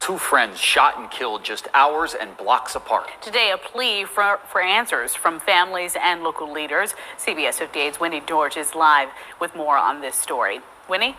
Two friends shot and killed just hours and blocks apart. Today, a plea for answers from families and local leaders. CBS 58's Winnie George is live with more on this story. Winnie?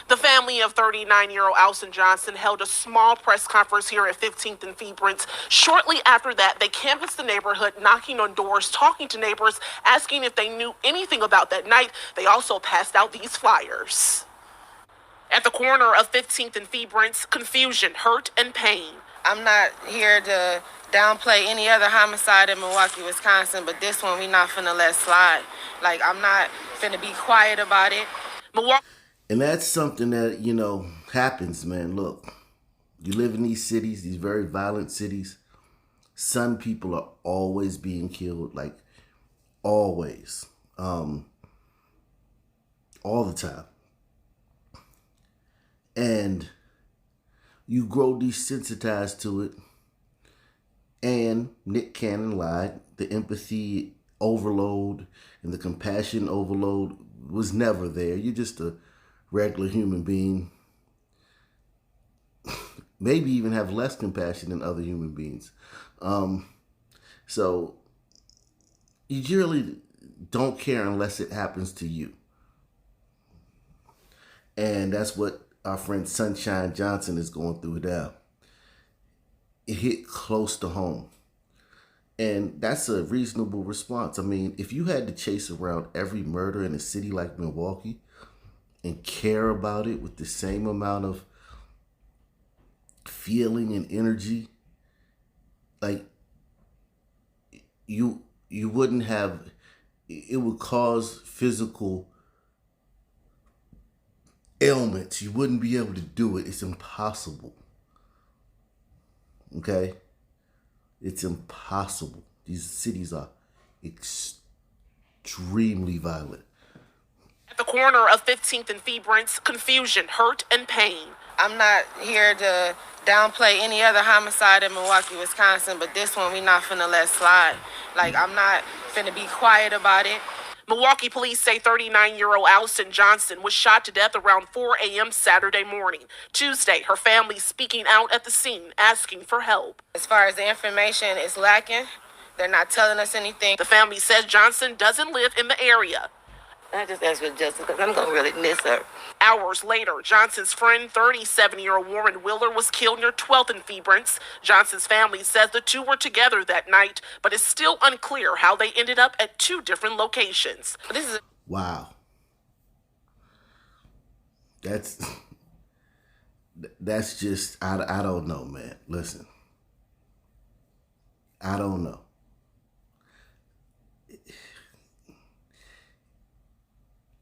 The family of 39-year-old Alston Johnson held a small press conference here at 15th and Febrance. Shortly after that, they canvassed the neighborhood, knocking on doors, talking to neighbors, asking if they knew anything about that night. They also passed out these flyers. At the corner of 15th and Febrance, confusion, hurt, and pain. I'm not here to downplay any other homicide in Milwaukee, Wisconsin, but this one we not finna let slide. Like, I'm not finna be quiet about it. And that's something that, happens, man. Look, you live in these cities, these very violent cities. Some people are always being killed, like always, all the time. And you grow desensitized to it. And Nick Cannon lied. The empathy overload and the compassion overload was never there. You're just a regular human being. Maybe even have less compassion than other human beings. So you really don't care unless it happens to you. And that's what our friend Sunshine Johnson is going through now. It hit close to home. And that's a reasonable response. I mean, if you had to chase around every murder in a city like Milwaukee and care about it with the same amount of feeling and energy, like you wouldn't have, it would cause physical ailments. You wouldn't be able to do it. It's impossible. Okay? It's impossible. These cities are extremely violent. At the corner of 15th and Febrance, confusion, hurt, and pain. I'm not here to downplay any other homicide in Milwaukee, Wisconsin, but this one we not finna let slide. Like, I'm not finna be quiet about it. Milwaukee police say 39-year-old Alston Johnson was shot to death around 4 a.m. Saturday morning. Tuesday, her family speaking out at the scene, asking for help. As far as the information is lacking, they're not telling us anything. The family says Johnson doesn't live in the area. I just ask for justice because I'm going to really miss her. Hours later, Johnson's friend, 37-year-old Warren Wheeler, was killed near 12th and Febrance. Johnson's family says the two were together that night, but it's still unclear how they ended up at two different locations. Wow. That's just, I don't know, man. Listen. I don't know.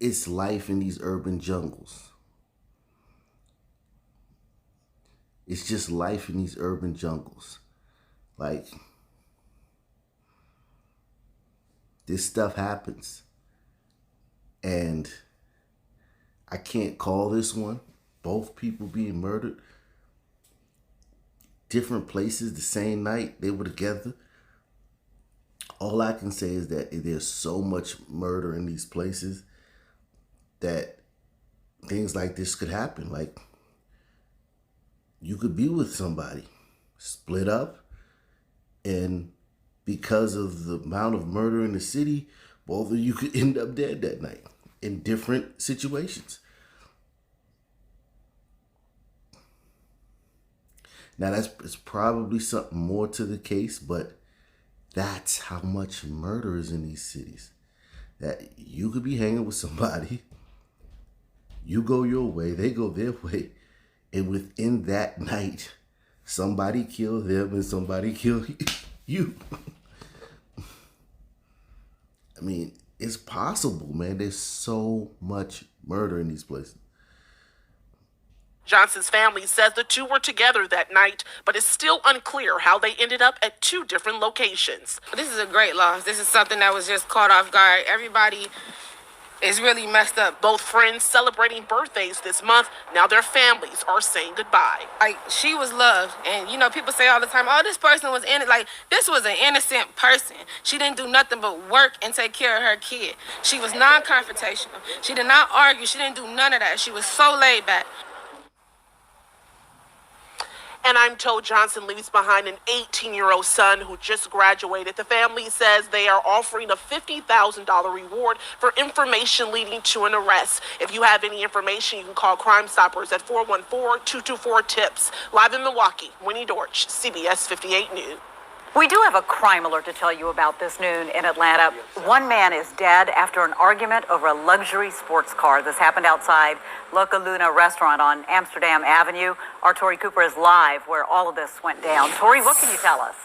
It's life in these urban jungles. It's just life in these urban jungles. Like, this stuff happens. And I can't call this one. Both people being murdered. Different places the same night. They were together. All I can say is that there's so much murder in these places that things like this could happen. Like, you could be with somebody, split up, and because of the amount of murder in the city, both of you could end up dead that night in different situations. Now, it's probably something more to the case, but that's how much murder is in these cities. That you could be hanging with somebody, you go your way, they go their way, and within that night, somebody killed them and somebody killed you. I mean, it's possible, man. There's so much murder in these places. Johnson's family says the two were together that night, but it's still unclear how they ended up at two different locations. This is a great loss. This is something that was just caught off guard. Everybody is really messed up. Both friends celebrating birthdays this month. Now their families are saying goodbye. Like, she was loved. And, people say all the time, oh, this person was in it. Like, this was an innocent person. She didn't do nothing but work and take care of her kid. She was non-confrontational. She did not argue. She didn't do none of that. She was so laid back. And I'm told Johnson leaves behind an 18-year-old son who just graduated. The family says they are offering a $50,000 reward for information leading to an arrest. If you have any information, you can call Crime Stoppers at 414-224-TIPS. Live in Milwaukee, Winnie Dorch, CBS 58 News. We do have a crime alert to tell you about this noon in Atlanta. One man is dead after an argument over a luxury sports car. This happened outside Loca Luna restaurant on Amsterdam Avenue. Our Tori Cooper is live where all of this went down. Tori, what can you tell us?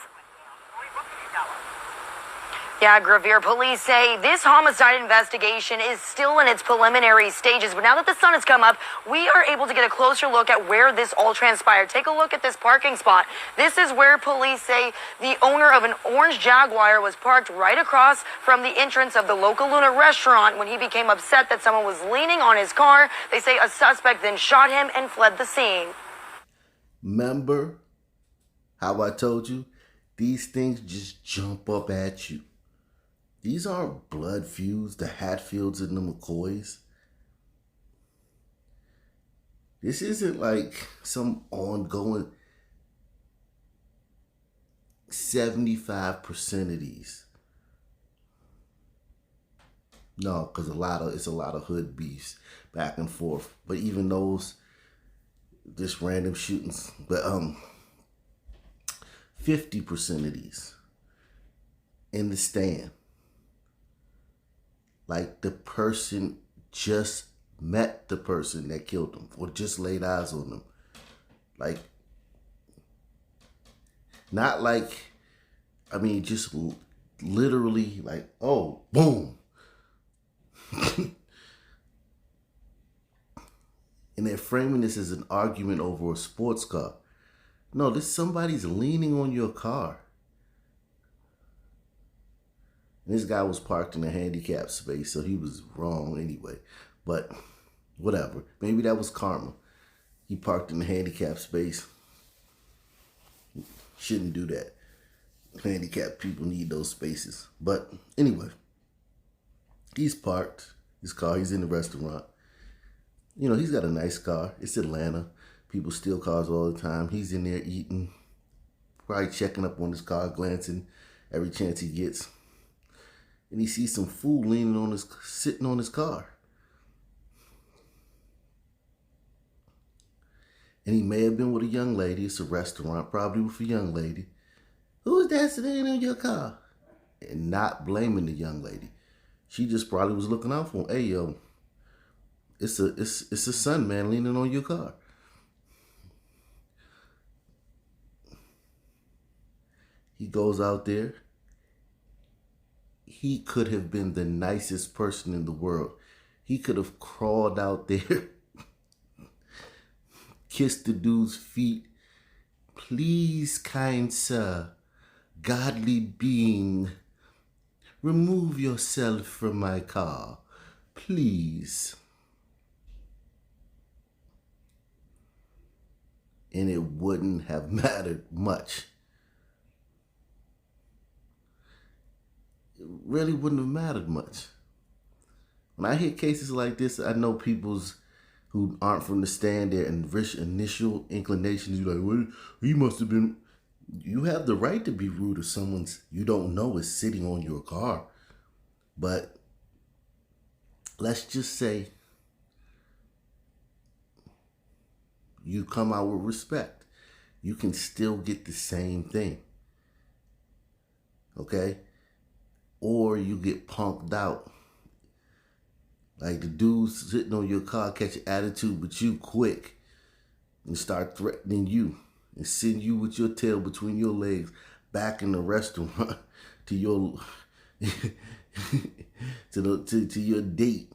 Yeah, Gravere, police say this homicide investigation is still in its preliminary stages, but now that the sun has come up, we are able to get a closer look at where this all transpired. Take a look at this parking spot. This is where police say the owner of an orange Jaguar was parked right across from the entrance of the Loca Luna restaurant when he became upset that someone was leaning on his car. They say a suspect then shot him and fled the scene. Remember how I told you these things just jump up at you? These aren't blood feuds, the Hatfields and the McCoys. This isn't like some ongoing 75% of these. No, because it's a lot of hood beefs back and forth. But even those, just random shootings. But 50% of these in the stand. Like the person just met the person that killed them or just laid eyes on them. Like, not like, I mean, just literally like, oh, boom. And they're framing this as an argument over a sports car. No, somebody's leaning on your car. This guy was parked in a handicapped space, so he was wrong anyway. But whatever. Maybe that was karma. He parked in a handicapped space. Shouldn't do that. Handicapped people need those spaces. But anyway, he's parked his car. He's in the restaurant. You know, he's got a nice car. It's Atlanta. People steal cars all the time. He's in there eating, probably checking up on his car, glancing every chance he gets. And he sees some fool sitting on his car. And he may have been with a young lady. It's a restaurant, probably with a young lady. Who is that sitting in your car? And not blaming the young lady. She just probably was looking out for him. Hey, yo, it's a son, man, leaning on your car. He goes out there. He could have been the nicest person in the world. He could have crawled out there, kissed the dude's feet. Please, kind sir, godly being, remove yourself from my car, please. And it wouldn't have mattered much. It really wouldn't have mattered much. When I hear cases like this, I know people's who aren't from the stand, their initial inclinations, you're like, well, he must have been. You have the right to be rude if someone's you don't know is sitting on your car. But let's just say you come out with respect. You can still get the same thing. Okay? Or you get punked out. Like the dude sitting on your car catch an attitude with you quick and start threatening you and send you with your tail between your legs back in the restaurant to your to your date.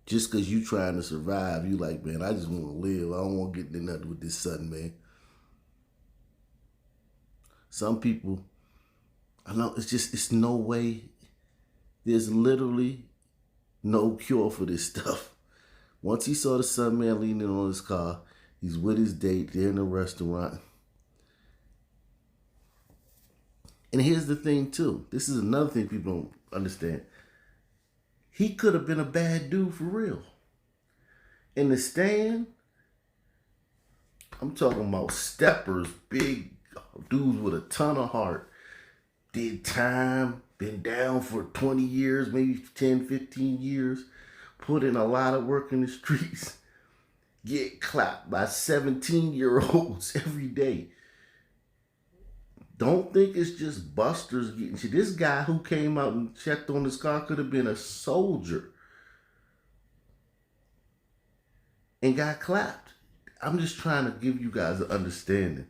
Just because you trying to survive, you like, man, I just want to live. I don't want to get into nothing with this son, man. Some people, I know it's no way. There's literally no cure for this stuff. Once he saw the son man leaning on his car, he's with his date, they're in a restaurant. And here's the thing too. This is another thing people don't understand. he could have been a bad dude for real. In the stand, I'm talking about steppers, big dudes with a ton of heart. Did time, been down for 20 years, maybe 10, 15 years. Put in a lot of work in the streets. Get clapped by 17-year-olds every day. Don't think it's just busters getting shit. This guy who came out and checked on his car could have been a soldier and got clapped. I'm just trying to give you guys an understanding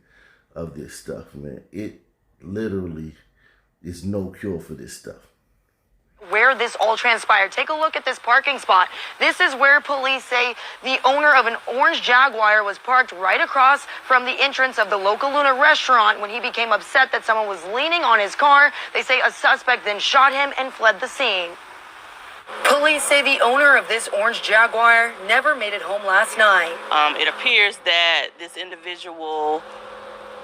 of this stuff, man. It literally is no cure for this stuff. Where this all transpired. Take a look at this parking spot. This is where police say the owner of an orange Jaguar was parked right across from the entrance of the Local Luna restaurant when he became upset that someone was leaning on his car. They say a suspect then shot him and fled the scene. Police say the owner of this orange Jaguar never made it home last night. It appears that this individual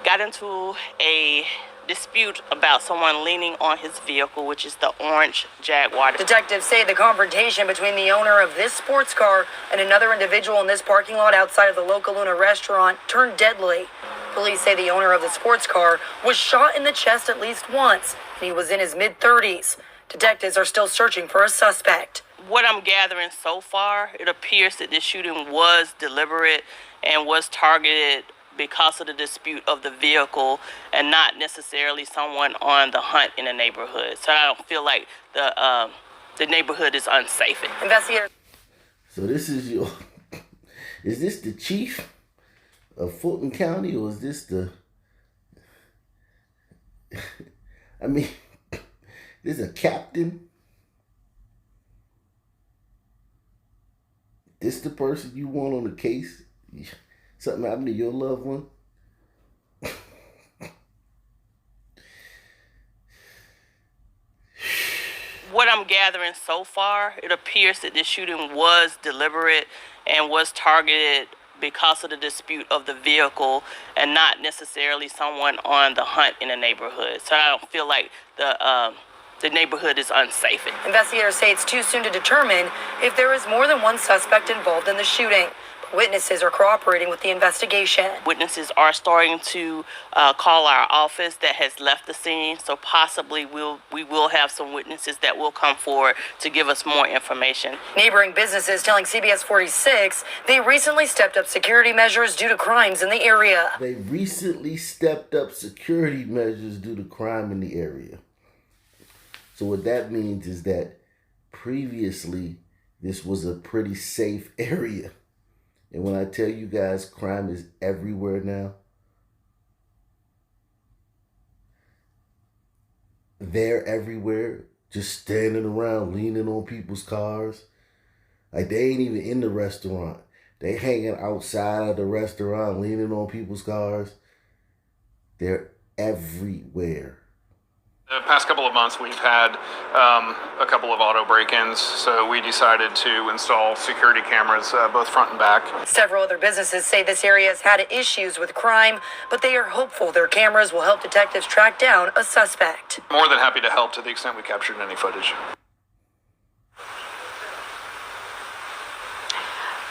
got into a dispute about someone leaning on his vehicle, which is the orange Jaguar. Detectives say the confrontation between the owner of this sports car and another individual in this parking lot outside of the Local Luna restaurant turned deadly. Police say the owner of the sports car was shot in the chest at least once, and he was in his mid-30s. Detectives are still searching for a suspect. What I'm gathering so far, it appears that this shooting was deliberate and was targeted because of the dispute of the vehicle and not necessarily someone on the hunt in the neighborhood. So I don't feel like the neighborhood is unsafe. Investigators. So this is your, is this the chief of Fulton County, or is this the, I mean, this is a captain? This the person you want on the case? Something happened to your loved one? What I'm gathering so far, it appears that this shooting was deliberate and was targeted because of the dispute of the vehicle and not necessarily someone on the hunt in the neighborhood. So I don't feel like the neighborhood is unsafe. Investigators say it's too soon to determine if there is more than one suspect involved in the shooting. Witnesses are cooperating with the investigation. Witnesses are starting to call our office that has left the scene, so possibly we will have some witnesses that will come forward to give us more information. Neighboring businesses telling CBS 46 they recently stepped up security measures due to crimes in the area. They recently stepped up security measures due to crime in the area. So what that means is that previously this was a pretty safe area. And when I tell you guys crime is everywhere now, they're everywhere, just standing around, leaning on people's cars. Like, they ain't even in the restaurant. They hanging outside of the restaurant, leaning on people's cars. They're everywhere. The past couple of months, we've had a couple of auto break-ins, so we decided to install security cameras, both front and back. Several other businesses say this area has had issues with crime, but they are hopeful their cameras will help detectives track down a suspect. More than happy to help to the extent we captured any footage.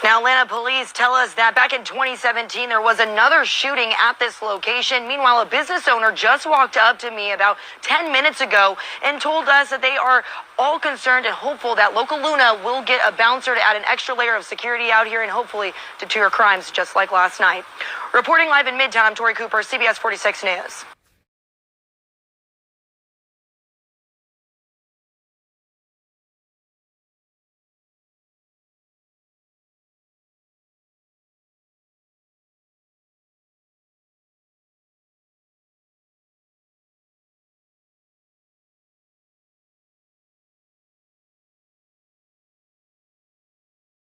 Now, Atlanta police tell us that back in 2017, there was another shooting at this location. Meanwhile, a business owner just walked up to me about 10 minutes ago and told us that they are all concerned and hopeful that Local Luna will get a bouncer to add an extra layer of security out here and hopefully deter crimes just like last night. Reporting live in Midtown, I'm Tori Cooper, CBS 46 News.